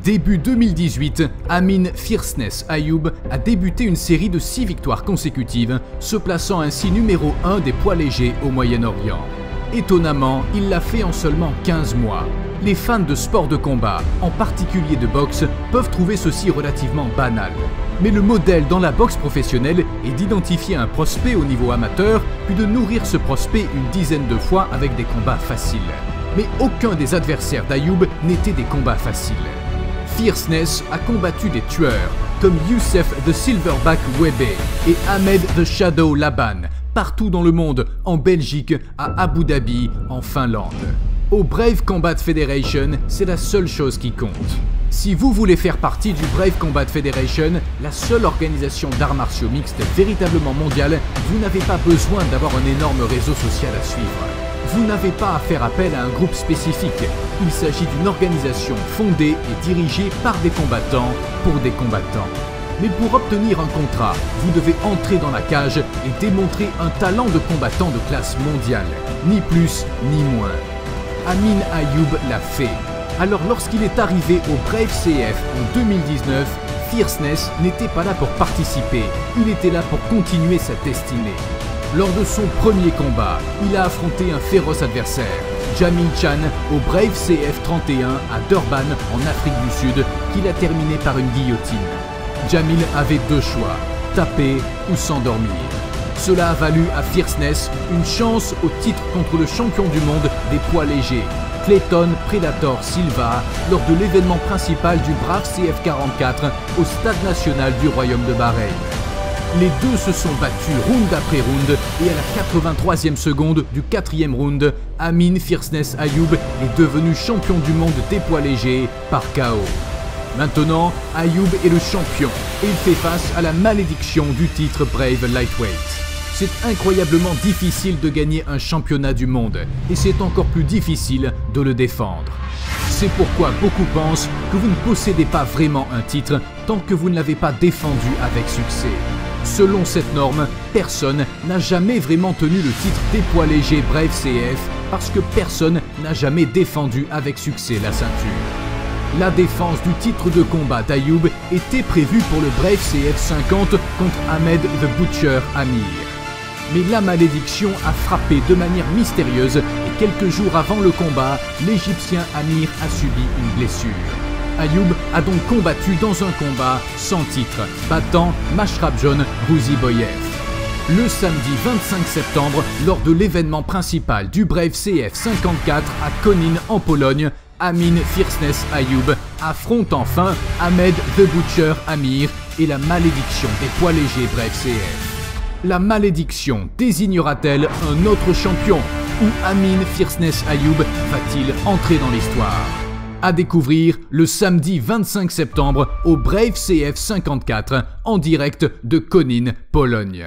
Début 2018, Amin Fierceness Ayoub a débuté une série de 6 victoires consécutives, se plaçant ainsi numéro 1 des poids légers au Moyen-Orient. Étonnamment, il l'a fait en seulement 15 mois. Les fans de sport de combat, en particulier de boxe, peuvent trouver ceci relativement banal. Mais le modèle dans la boxe professionnelle est d'identifier un prospect au niveau amateur, puis de nourrir ce prospect une dizaine de fois avec des combats faciles. Mais aucun des adversaires d'Ayoub n'était des combats faciles. Fierceness a combattu des tueurs, comme Youssef the Silverback Webe et Ahmed the Shadow Laban, partout dans le monde, en Belgique, à Abu Dhabi, en Finlande. Au Brave Combat Federation, c'est la seule chose qui compte. Si vous voulez faire partie du Brave Combat Federation, la seule organisation d'arts martiaux mixtes véritablement mondiale, vous n'avez pas besoin d'avoir un énorme réseau social à suivre. Vous n'avez pas à faire appel à un groupe spécifique. Il s'agit d'une organisation fondée et dirigée par des combattants pour des combattants. Mais pour obtenir un contrat, vous devez entrer dans la cage et démontrer un talent de combattant de classe mondiale. Ni plus, ni moins. Amin Ayoub l'a fait. Alors lorsqu'il est arrivé au Brave CF en 2019, Fierceness n'était pas là pour participer, il était là pour continuer sa destinée. Lors de son premier combat, il a affronté un féroce adversaire, Jamil Chan, au Brave CF 31 à Durban en Afrique du Sud, qu'il a terminé par une guillotine. Jamil avait deux choix, taper ou s'endormir. Cela a valu à Fierceness une chance au titre contre le champion du monde des poids légers, Clayton Predator Silva, lors de l'événement principal du Brave CF 44 au Stade National du Royaume de Bahreïn. Les deux se sont battus round après round et à la 83e seconde du 4e round, Amin Fierceness Ayoub est devenu champion du monde des poids légers par KO. Maintenant, Ayoub est le champion et il fait face à la malédiction du titre Brave Lightweight. C'est incroyablement difficile de gagner un championnat du monde et c'est encore plus difficile de le défendre. C'est pourquoi beaucoup pensent que vous ne possédez pas vraiment un titre tant que vous ne l'avez pas défendu avec succès. Selon cette norme, personne n'a jamais vraiment tenu le titre des poids légers Brave CF parce que personne n'a jamais défendu avec succès la ceinture. La défense du titre de combat d'Ayoub était prévue pour le Brave CF 50 contre Ahmed the Butcher Amir. Mais la malédiction a frappé de manière mystérieuse et quelques jours avant le combat, l'Égyptien Amir a subi une blessure. Ayoub a donc combattu dans un combat sans titre, battant Mashrabjon Rouziboyev. Le samedi 25 septembre, lors de l'événement principal du Brave CF 54 à Konin en Pologne, Amin Fierceness Ayoub affronte enfin Ahmed the Butcher Amir et la malédiction des poids légers Brave CF. La malédiction désignera-t-elle un autre champion ou Amin Fierceness Ayoub va-t-il entrer dans l'histoire? À découvrir le samedi 25 septembre au Brave CF 54 en direct de Konin, Pologne.